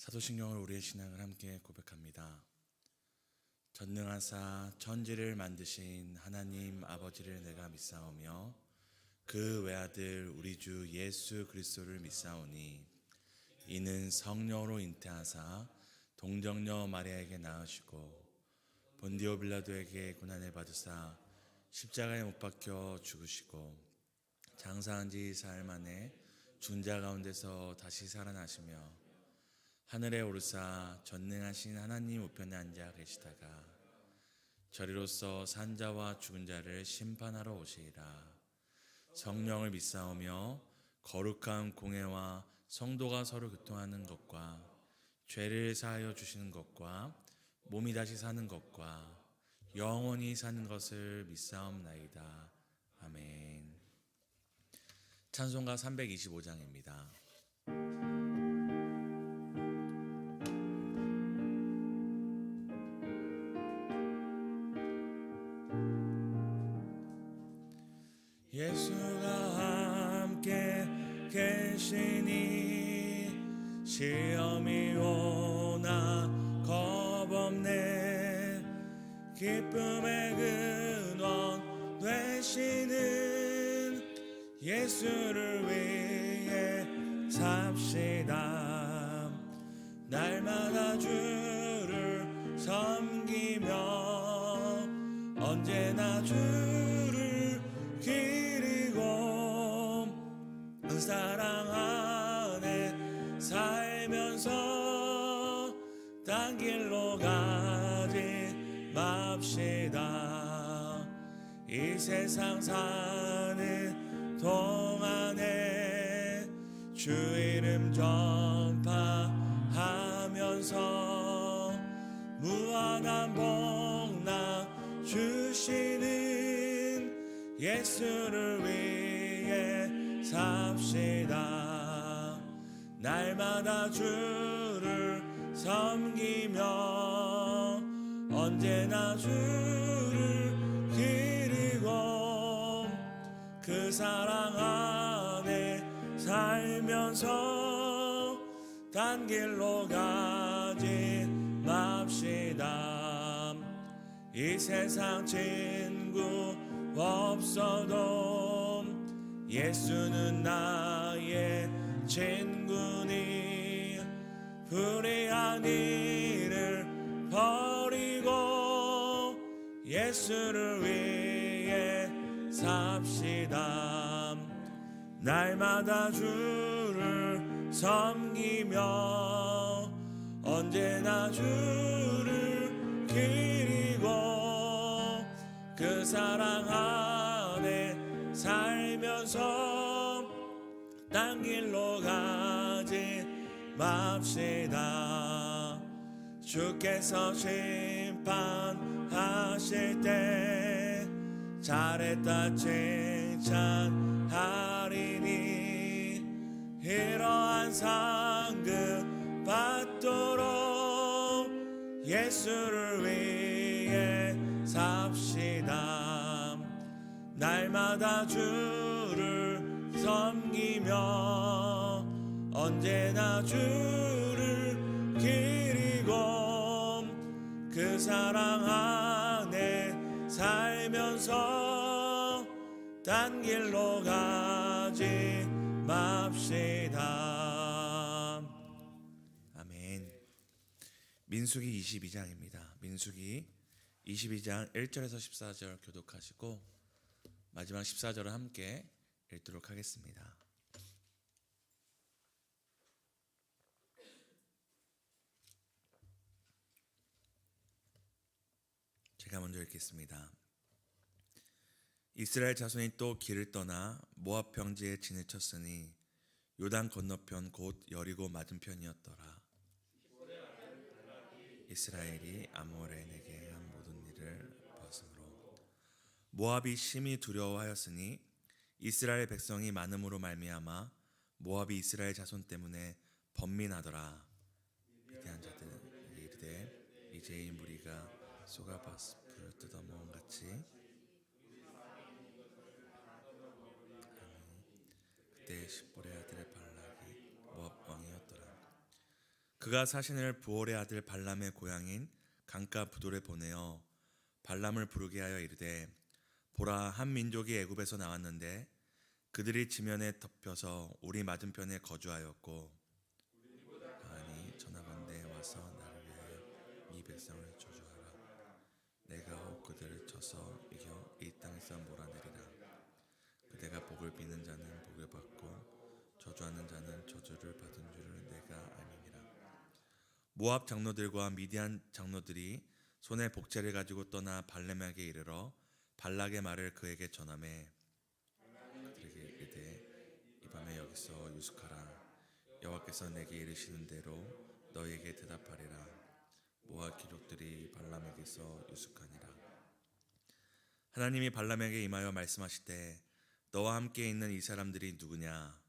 사도신경을 우리의 신앙을 함께 고백합니다. 전능하사 천지를 만드신 하나님 아버지를 내가 믿사오며 그 외아들 우리 주 예수 그리스도를 믿사오니 이는 성령으로 잉태하사 동정녀 마리아에게 낳으시고 본디오 빌라도에게 고난을 받으사 십자가에 못 박혀 죽으시고 장사한 지 사흘 만에 죽은 자 가운데서 다시 살아나시며 하늘에 오르사 전능하신 하나님 우편에 앉아 계시다가 저리로서 산자와 죽은 자를 심판하러 오시리라. 성령을 믿사오며 거룩한 공회와 성도가 서로 교통하는 것과 죄를 사하여 주시는 것과 몸이 다시 사는 것과 영원히 사는 것을 믿사옵나이다. 아멘. 찬송가 325장입니다. 예수가 함께 계시니 시험이 오나 겁없네. 기쁨의 근원 되시는 예수를 위해 삽시다. 날마다 주를 섬기며 언제나 주를 기리고 그 사랑 안에 살면서 딴 길로 가지 맙시다. 이 세상 사는 동안에 주 이름 전파하면서 무한한 복락 주시는 예수를 위해 삽시다. 날마다 주를 섬기며 언제나 주를 기리고 그 사랑 안에 살면서 딴 길로 가지 맙시다. 이 세상 친구 없어도 예수는 나의 친구니 불의한 일을 버리고 예수를 위해 삽시다. 날마다 주를 섬기며 언제나 주를 기리고 그 사랑 안에 살면서 딴 길로 가지 맙시다. 주께서 심판하실 때 잘했다 칭찬하리니 이러한 상급 받도록 예수를 위해 삽시다. 날마다 주를 섬기며 언제나 주를 기리고 그 사랑 안에 살면서 딴 길로 가지 맙시다. 아멘. 민수기 22장입니다. 민수기 22장 1절에서 14절 교독하시고 마지막 14절을 함께 읽도록 하겠습니다. 제가 먼저 읽겠습니다. 이스라엘 자손이 또 길을 떠나 모압 평지에 진을 쳤으니 요단 건너편 곧 여리고 맞은편이었더라. 이스라엘이 아모레인에게 한 모든 일을 벗으므로 모압이 심히 두려워하였으니 이스라엘 백성이 많음으로 말미암아 모압이 이스라엘 자손 때문에 번민하더라. 미디안 자들에게 이르되 이제 이 무리가 쏘가바스풀을 뜯어모은 같이 그때 십볼의 아들의 발락이 모압 왕이었더라. 그가 사신을 부올의 아들 발람의 고향인 강가 부돌에 보내어 발람을 부르게 하여 이르되 보라, 한 민족이 애굽에서 나왔는데 그들이 지면에 덮여서 우리 맞은편에 거주하였고 아니 전하건대 와서 나를 위하여 이 백성을 저주하라. 내가 혹 그들을 쳐서 이겨 이 땅에서 몰아내리라. 그대가 복을 비는 자는 복을 받고 저주하는 자는 저주를 받은 줄을 내가 알미니라. 모압 장로들과 미디안 장로들이 손에 복제를 가지고 떠나 발람에게 이르러 발락의 말을 그에게 전하매 그들에게 이르되 이 밤에 여기서 유숙하라. 여호와께서 내게 이르시는 대로 너희에게 대답하리라. 모압 귀족들이 발람에게서 유숙하니라. 하나님이 발람에게 임하여 말씀하시되 너와 함께 있는 이 사람들이 누구냐?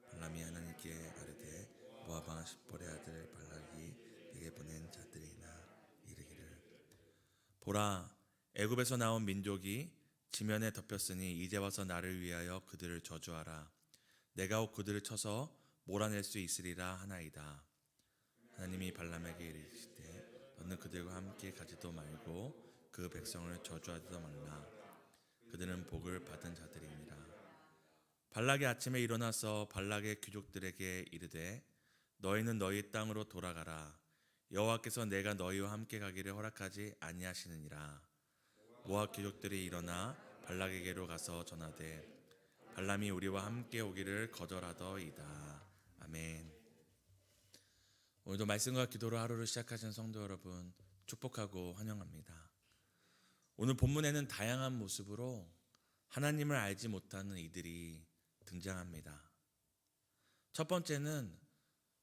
발람이 하나님께 아뢰되 모압 왕 십볼의 아들 발락이 내게 보낸 자들이나 이르기를 보라, 애굽에서 나온 민족이 지면에 덮였으니 이제 와서 나를 위하여 그들을 저주하라. 내가 혹 그들을 쳐서 몰아낼 수 있으리라 하나이다. 하나님이 발람에게 이르시되 너는 그들과 함께 가지도 말고 그 백성을 저주하지도 말라. 그들은 복을 받은 자들이니라. 발락이 아침에 일어나서 발락의 귀족들에게 이르되 너희는 너희 땅으로 돌아가라. 여호와께서 내가 너희와 함께 가기를 허락하지 아니하시느니라. 모압 귀족들이 일어나 발락에게로 가서 전하되 발람이 우리와 함께 오기를 거절하더이다. 아멘. 오늘도 말씀과 기도로 하루를 시작하신 성도 여러분 축복하고 환영합니다. 오늘 본문에는 다양한 모습으로 하나님을 알지 못하는 이들이 등장합니다. 첫 번째는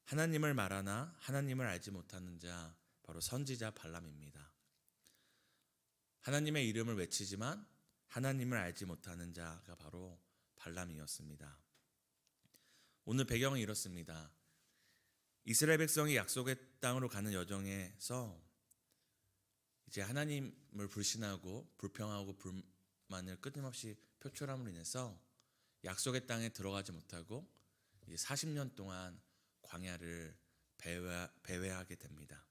하나님을 말하나 하나님을 알지 못하는 자, 바로 선지자 발람입니다. 하나님의 이름을 외치지만 하나님을 알지 못하는 자가 바로 발람이었습니다. 오늘 배경은 이렇습니다. 이스라엘 백성이 약속의 땅으로 가는 여정에서 이제 하나님을 불신하고 불평하고 불만을 끊임없이 표출함으로 인해서 약속의 땅에 들어가지 못하고 이제 40년 동안 광야를 배회하게 됩니다.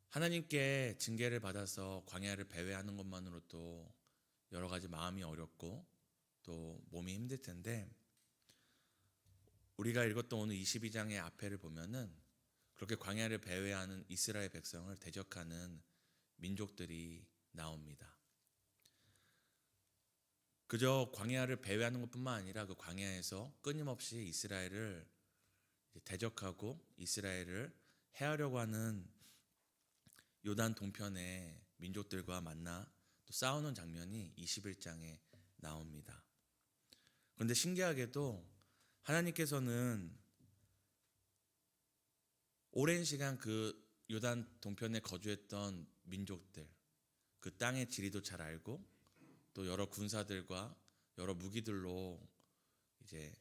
하나님께 징계를 받아서 광야를 배회하는 것만으로도 여러 가지 마음이 어렵고 또 몸이 힘들 텐데 우리가 읽었던 오늘 22장의 앞에를 보면은 그렇게 광야를 배회하는 이스라엘 백성을 대적하는 민족들이 나옵니다. 그저 광야를 배회하는 것뿐만 아니라 그 광야에서 끊임없이 이스라엘을 대적하고 이스라엘을 해하려고 하는 요단 동편의 민족들과 만나 또 싸우는 장면이 21장에 나옵니다. 그런데 신기하게도 하나님께서는 오랜 시간 그 요단 동편에 거주했던 민족들, 그 땅의 지리도 잘 알고 또 여러 군사들과 여러 무기들로 이제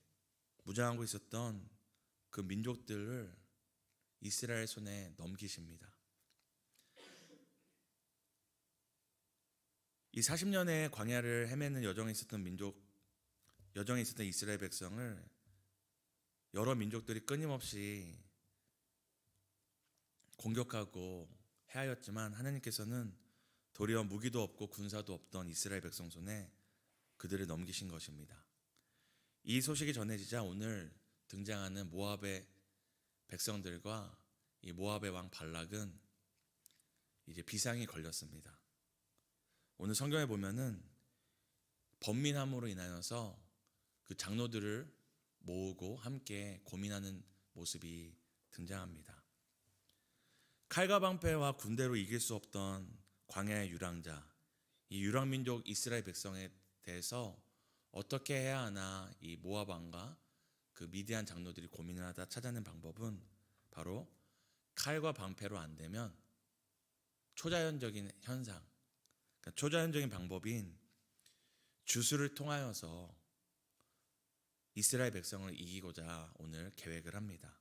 무장하고 있었던 그 민족들을 이스라엘 손에 넘기십니다. 이 40년의 광야를 헤매는 여정에 있었던 이스라엘 백성을 여러 민족들이 끊임없이 공격하고 해하였지만 하나님께서는 도리어 무기도 없고 군사도 없던 이스라엘 백성 손에 그들을 넘기신 것입니다. 이 소식이 전해지자 오늘 등장하는 모압의 백성들과 이 모압의 왕 발락은 이제 비상이 걸렸습니다. 오늘 성경에 보면은 번민함으로 인하여서 그 장로들을 모으고 함께 고민하는 모습이 등장합니다. 칼과 방패와 군대로 이길 수 없던 광야의 유랑자, 이 유랑민족 이스라엘 백성에 대해서 어떻게 해야 하나 이 모압 왕과 그 미디안 장로들이 고민을 하다 찾아낸 방법은 바로 칼과 방패로 안 되면 초자연적인 현상, 그러니까 초자연적인 방법인 주술을 통하여서 이스라엘 백성을 이기고자 오늘 계획을 합니다.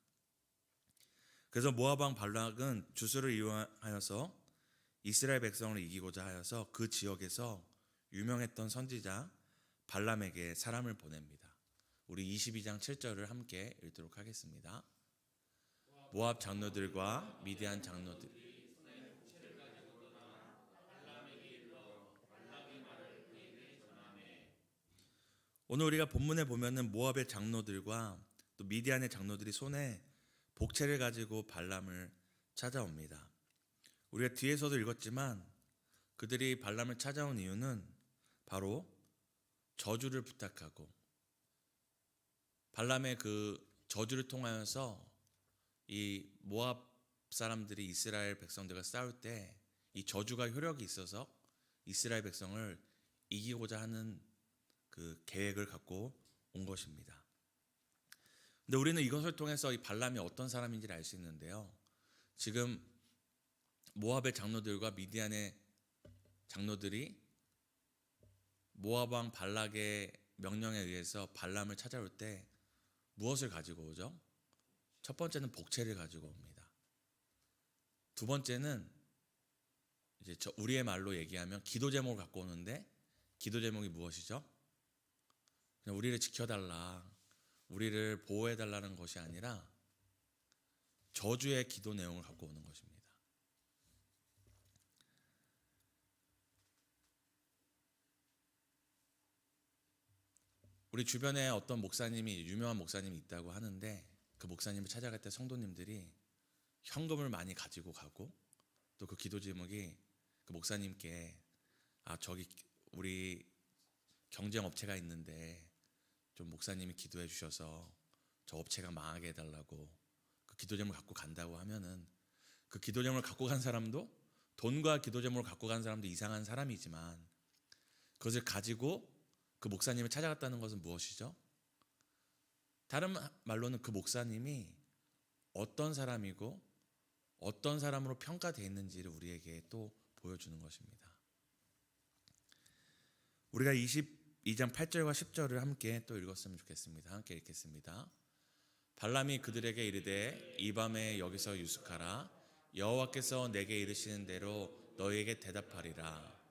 그래서 모압 왕 발락은 주술을 이용하여서 이스라엘 백성을 이기고자 하여서 그 지역에서 유명했던 선지자 발람에게 사람을 보냅니다. 우리 22장 7절을 함께 읽도록 하겠습니다. 모압 장로들과 미디안 장로들. 오늘 우리가 본문에 보면은 모압의 장로들과 또 미디안의 장로들이 손에 복채를 가지고 발람을 찾아옵니다. 우리가 뒤에서도 읽었지만 그들이 발람을 찾아온 이유는 바로 저주를 부탁하고, 발람의 그 저주를 통하여서 이 모압 사람들이 이스라엘 백성들과 싸울 때 이 저주가 효력이 있어서 이스라엘 백성을 이기고자 하는 그 계획을 갖고 온 것입니다. 근데 우리는 이것을 통해서 이 발람이 어떤 사람인지를 알 수 있는데요. 지금 모압의 장로들과 미디안의 장로들이 모압 왕 발락의 명령에 의해서 발람을 찾아올 때 무엇을 가지고 오죠? 첫 번째는 복채를 가지고 옵니다. 두 번째는 이제 우리의 말로 얘기하면 기도 제목을 갖고 오는데, 기도 제목이 무엇이죠? 그냥 우리를 지켜달라, 우리를 보호해달라는 것이 아니라 저주의 기도 내용을 갖고 오는 것입니다. 우리 주변에 어떤 목사님이, 유명한 목사님이 있다고 하는데, 그 목사님을 찾아갈 때 성도님들이 현금을 많이 가지고 가고, 또 그 기도 제목이 그 목사님께 저기 우리 경쟁 업체가 있는데 좀 목사님이 기도해 주셔서 저 업체가 망하게 해달라고 그 기도 제목을 갖고 간다고 하면은, 그 기도 제목을 갖고 간 사람도, 돈과 기도 제목을 갖고 간 사람도 이상한 사람이지만 그것을 가지고 그 목사님을 찾아갔다는 것은 무엇이죠? 다른 말로는 그 목사님이 어떤 사람이고 어떤 사람으로 평가되어 있는지를 우리에게 또 보여주는 것입니다. 우리가 22장 8절과 10절을 함께 또 읽었으면 좋겠습니다. 함께 읽겠습니다. 발람이 그들에게 이르되 이 밤에 여기서 유숙하라. 여호와께서 내게 이르시는 대로 너희에게 대답하리라.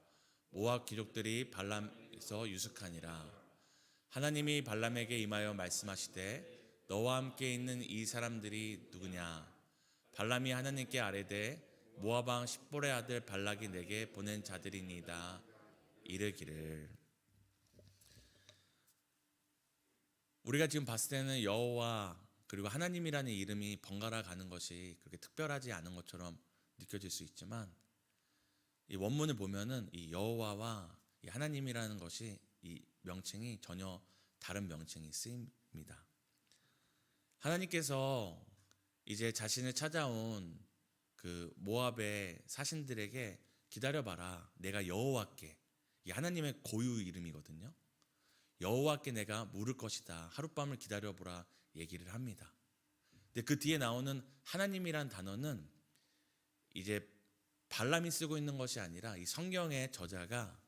모압 귀족들이 발람에서 유숙하니라. 하나님이 발람에게 임하여 말씀하시되 너와 함께 있는 이 사람들이 누구냐? 발람이 하나님께 아뢰되 모압 왕 십볼의 아들 발락이 내게 보낸 자들이니이다. 이르기를. 우리가 지금 봤을 때는 여호와 그리고 하나님이라는 이름이 번갈아 가는 것이 그렇게 특별하지 않은 것처럼 느껴질 수 있지만, 이 원문을 보면은 이 여호와와 이 하나님이라는 것이, 이 명칭이 전혀 다른 명칭이 쓰입니다. 하나님께서 이제 자신을 찾아온 그 모압의 사신들에게 기다려봐라, 내가 여호와께, 이 하나님의 고유 이름이거든요. 여호와께 내가 물을 것이다, 하룻밤을 기다려보라 얘기를 합니다. 근데 그 뒤에 나오는 하나님이란 단어는 이제 발람이 쓰고 있는 것이 아니라 이 성경의 저자가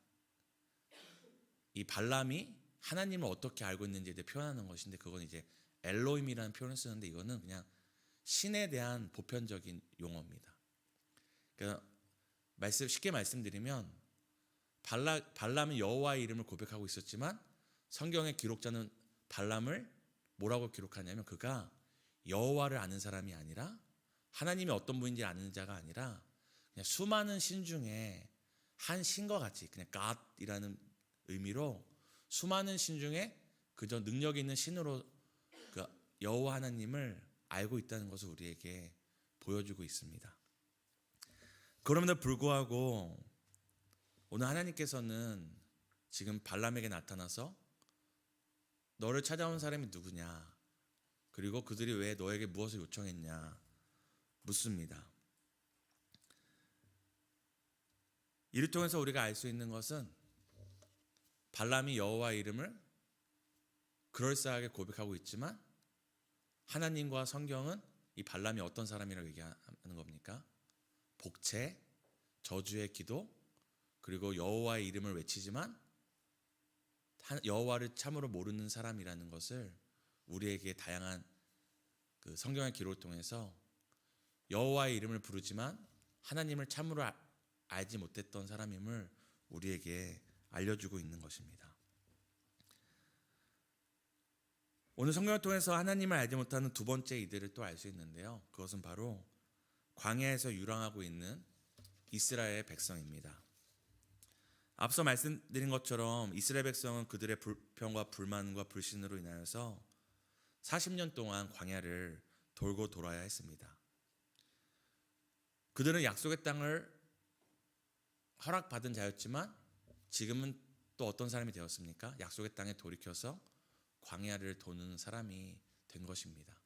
이 발람이 하나님을 어떻게 알고 있는지에 대해 표현하는 것인데, 그건 이제 엘로힘이라는 표현을 쓰는데, 이거는 그냥 신에 대한 보편적인 용어입니다. 그러니까 쉽게 말씀드리면 발람은 여호와의 이름을 고백하고 있었지만 성경의 기록자는 발람을 뭐라고 기록하냐면, 그가 여호와를 아는 사람이 아니라, 하나님이 어떤 분인지 아는 자가 아니라 그냥 수많은 신 중에 한 신과 같이, 그냥 God이라는 의미로 수많은 신 중에 그저 능력 있는 신으로 그 여호와 하나님을 알고 있다는 것을 우리에게 보여주고 있습니다. 그럼에도 불구하고 오늘 하나님께서는 지금 발람에게 나타나서 너를 찾아온 사람이 누구냐, 그리고 그들이 왜 너에게 무엇을 요청했냐 묻습니다. 이를 통해서 우리가 알 수 있는 것은 발람이 여호와의 이름을 그럴싸하게 고백하고 있지만 하나님과 성경은 이 발람이 어떤 사람이라고 얘기하는 겁니까? 복채, 저주의 기도, 그리고 여호와의 이름을 외치지만 여호와를 참으로 모르는 사람이라는 것을 우리에게 다양한 그 성경의 기록을 통해서 여호와의 이름을 부르지만 하나님을 참으로 알지 못했던 사람임을 우리에게 알려주고 있는 것입니다. 오늘 성경을 통해서 하나님을 알지 못하는 두 번째 이들을 또 알 수 있는데요. 그것은 바로 광야에서 유랑하고 있는 이스라엘 백성입니다. 앞서 말씀드린 것처럼 이스라엘 백성은 그들의 불평과 불만과 불신으로 인하여서 40년 동안 광야를 돌고 돌아야 했습니다. 그들은 약속의 땅을 허락받은 자였지만 지금은 또 어떤 사람이 되었습니까? 약속의 땅에 돌이켜서 광야를 도는 사람이 된 것입니다.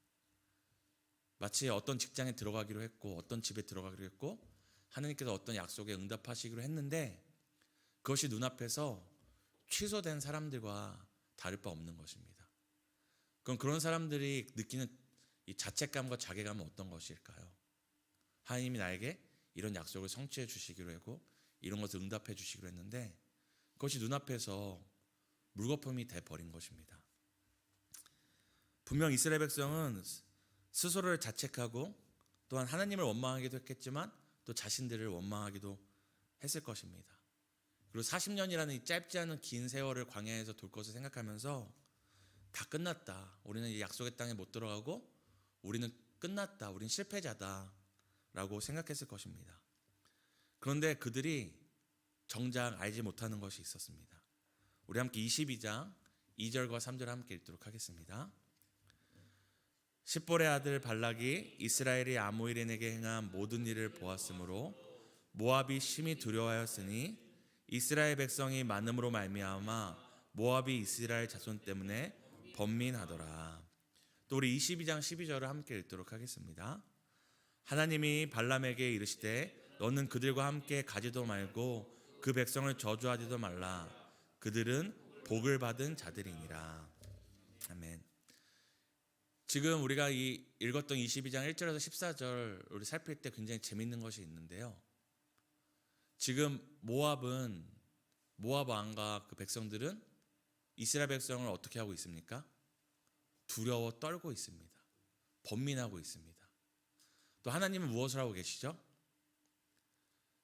마치 어떤 직장에 들어가기로 했고 어떤 집에 들어가기로 했고 하나님께서 어떤 약속에 응답하시기로 했는데 그것이 눈앞에서 취소된 사람들과 다를 바 없는 것입니다. 그럼 그런 사람들이 느끼는 이 자책감과 자괴감은 어떤 것일까요? 하나님이 나에게 이런 약속을 성취해 주시기로 했고 이런 것을 응답해 주시기로 했는데 그것이 눈앞에서 물거품이 돼버린 것입니다. 분명 이스라엘 백성은 스스로를 자책하고 또한 하나님을 원망하기도 했겠지만 또 자신들을 원망하기도 했을 것입니다. 그리고 40년이라는 이 짧지 않은 긴 세월을 광야에서 돌 것을 생각하면서 다 끝났다. 우리는 이 약속의 땅에 못 들어가고 우리는 끝났다. 우리는 실패자다. 라고 생각했을 것입니다. 그런데 그들이 정작 알지 못하는 것이 있었습니다. 우리 함께 22장 2절과 3절 함께 읽도록 하겠습니다. 십볼의 아들 발락이 이스라엘이 아모리에게 행한 모든 일을 보았으므로 모압이 심히 두려워하였으니 이스라엘 백성이 많음으로 말미암아 모압이 이스라엘 자손 때문에 번민하더라. 또 우리 22장 12절을 함께 읽도록 하겠습니다. 하나님이 발람에게 이르시되 너는 그들과 함께 가지도 말고 그 백성을 저주하지도 말라. 그들은 복을 받은 자들이니라. 아멘. 지금 우리가 읽었던 22장 1절에서 14절 우리 살필 때 굉장히 재밌는 것이 있는데요. 지금 모압 왕과 그 백성들은 이스라엘 백성을 어떻게 하고 있습니까? 두려워 떨고 있습니다. 번민하고 있습니다. 또 하나님은 무엇을 하고 계시죠?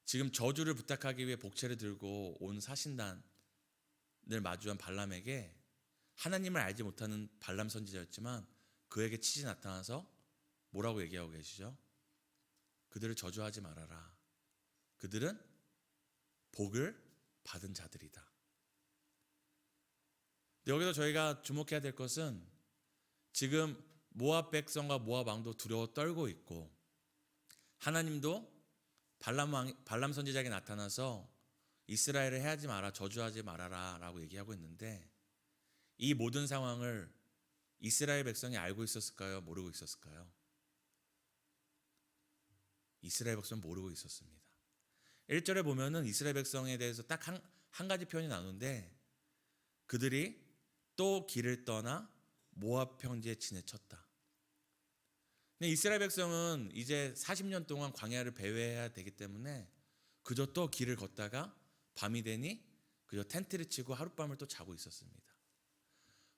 지금 저주를 부탁하기 위해 복채를 들고 온 사신단을 마주한 발람에게 하나님을 알지 못하는 발람 선지자였지만 그에게 치지 나타나서 뭐라고 얘기하고 계시죠? 그들을 저주하지 말아라. 그들은 복을 받은 자들이다. 여기서 저희가 주목해야 될 것은 지금 모압 백성과 모압 왕도 두려워 떨고 있고 하나님도 발람 선지자에게 나타나서 이스라엘을 해하지 마라, 저주하지 말아라 라고 얘기하고 있는데 이 모든 상황을 이스라엘 백성이 알고 있었을까요? 모르고 있었을까요? 이스라엘 백성은 모르고 있었습니다. 1절에 보면은 이스라엘 백성에 대해서 딱 한 가지 표현이 나오는데 그들이 또 길을 떠나 모압 평지에 지내쳤다. 근데 이스라엘 백성은 이제 40년 동안 광야를 배회해야 되기 때문에 그저 또 길을 걷다가 밤이 되니 그저 텐트를 치고 하룻밤을 또 자고 있었습니다.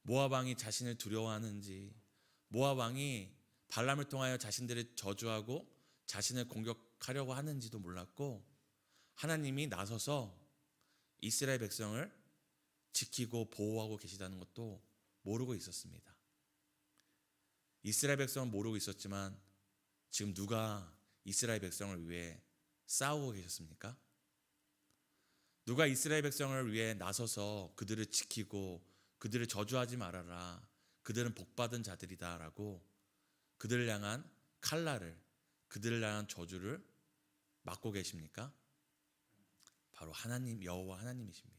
모압 왕이 자신을 두려워하는지 모압 왕이 발람을 통하여 자신들을 저주하고 자신을 공격하려고 하는지도 몰랐고 하나님이 나서서 이스라엘 백성을 지키고 보호하고 계시다는 것도 모르고 있었습니다. 이스라엘 백성은 모르고 있었지만 지금 누가 이스라엘 백성을 위해 싸우고 계셨습니까? 누가 이스라엘 백성을 위해 나서서 그들을 지키고 그들을 저주하지 말아라. 그들은 복받은 자들이다 라고 그들을 향한 칼날을 그들을 향한 저주를 막고 계십니까? 바로 하나님 여호와 하나님이십니다.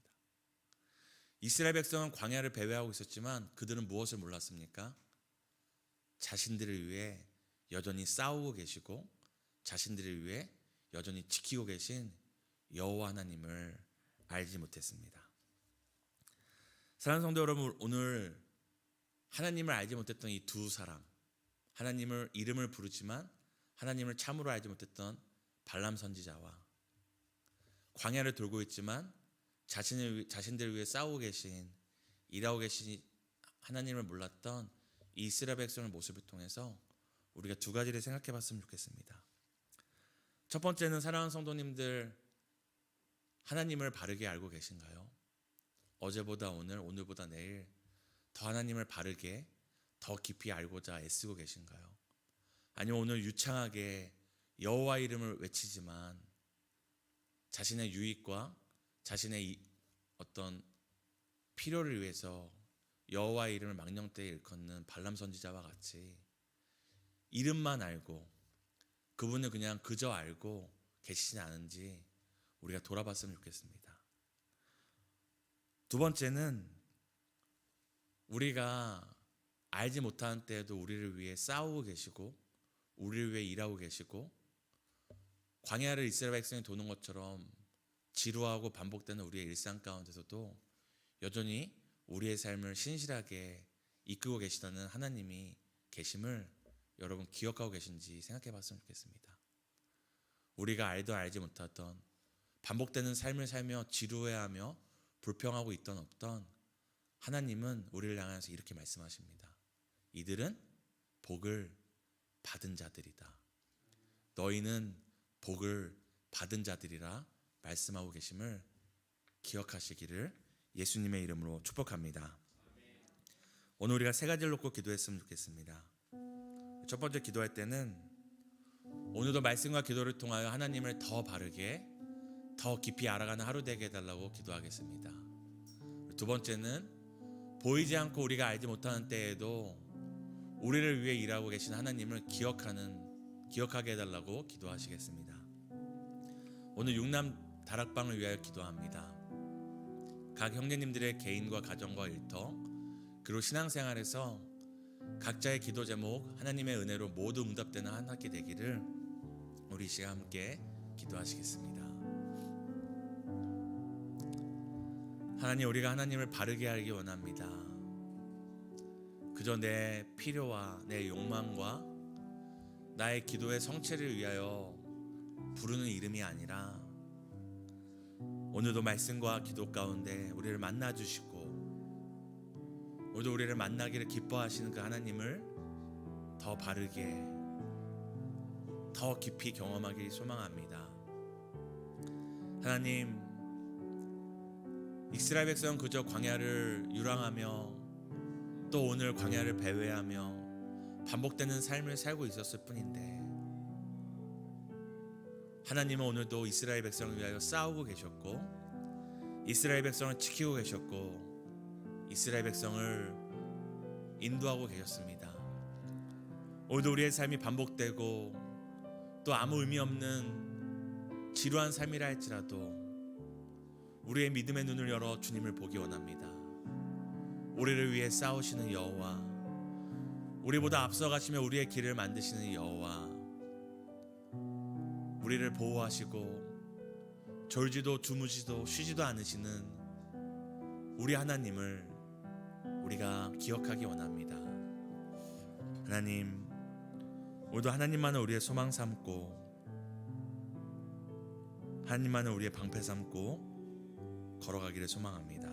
이스라엘 백성은 광야를 배회하고 있었지만 그들은 무엇을 몰랐습니까? 자신들을 위해 여전히 싸우고 계시고 자신들을 위해 여전히 지키고 계신 여호와 하나님을 알지 못했습니다. 사랑하는 성도 여러분, 오늘 하나님을 알지 못했던 이 두 사람, 하나님을 이름을 부르지만 하나님을 참으로 알지 못했던 발람 선지자와 광야를 돌고 있지만 자신들을 위해 싸우고 계신 일하고 계신 하나님을 몰랐던 이 이스라엘 백성의 모습을 통해서 우리가 두 가지를 생각해 봤으면 좋겠습니다. 첫 번째는 사랑하는 성도님들, 하나님을 바르게 알고 계신가요? 어제보다 오늘, 오늘보다 내일 더 하나님을 바르게 더 깊이 알고자 애쓰고 계신가요? 아니면 오늘 유창하게 여호와 이름을 외치지만 자신의 유익과 자신의 어떤 필요를 위해서 여호와의 이름을 망령되이 일컫는 발람 선지자와 같이 이름만 알고 그분을 그냥 그저 알고 계시지 않은지 우리가 돌아봤으면 좋겠습니다. 두 번째는 우리가 알지 못하는 때에도 우리를 위해 싸우고 계시고 우리를 위해 일하고 계시고 광야를 이스라엘 백성이 도는 것처럼 지루하고 반복되는 우리의 일상 가운데서도 여전히 우리의 삶을 신실하게 이끌고 계시다는 하나님이 계심을 여러분 기억하고 계신지 생각해 봤으면 좋겠습니다. 우리가 알도 알지 못하던 반복되는 삶을 살며 지루해하며 불평하고 있던 없던 하나님은 우리를 향해서 이렇게 말씀하십니다. 이들은 복을 받은 자들이다. 너희는 복을 받은 자들이라 말씀하고 계심을 기억하시기를 예수님의 이름으로 축복합니다. 오늘 우리가 세 가지를 놓고 기도했으면 좋겠습니다. 첫 번째 기도할 때는 오늘도 말씀과 기도를 통하여 하나님을 더 바르게 더 깊이 알아가는 하루 되게 해달라고 기도하겠습니다. 두 번째는 보이지 않고 우리가 알지 못하는 때에도 우리를 위해 일하고 계신 하나님을 기억하게 해달라고 기도하시겠습니다. 오늘 육남 다락방을 위하여 기도합니다. 각 형제님들의 개인과 가정과 일터 그리고 신앙생활에서 각자의 기도 제목 하나님의 은혜로 모두 응답되는 한 학기 되기를 우리 시간 함께 기도하시겠습니다. 하나님, 우리가 하나님을 바르게 알기 원합니다. 그저 내 필요와 내 욕망과 나의 기도의 성취를 위하여 부르는 이름이 아니라 오늘도 말씀과 기도 가운데 우리를 만나주시고 오늘도 우리를 만나기를 기뻐하시는 그 하나님을 더 바르게 더 깊이 경험하기 소망합니다. 하나님, 이스라엘 백성은 그저 광야를 유랑하며 또 오늘 광야를 배회하며 반복되는 삶을 살고 있었을 뿐인데 하나님은 오늘도 이스라엘 백성을 위하여 싸우고 계셨고 이스라엘 백성을 지키고 계셨고 이스라엘 백성을 인도하고 계셨습니다. 오늘도 우리의 삶이 반복되고 또 아무 의미 없는 지루한 삶이라 할지라도 우리의 믿음의 눈을 열어 주님을 보기 원합니다. 우리를 위해 싸우시는 여호와, 우리보다 앞서가시며 우리의 길을 만드시는 여호와, 우리를 보호하시고 졸지도 주무지도 쉬지도 않으시는 우리 하나님을 우리가 기억하기 원합니다. 하나님, 오늘도 하나님만을 우리의 소망 삼고 하나님만을 우리의 방패 삼고 걸어가기를 소망합니다.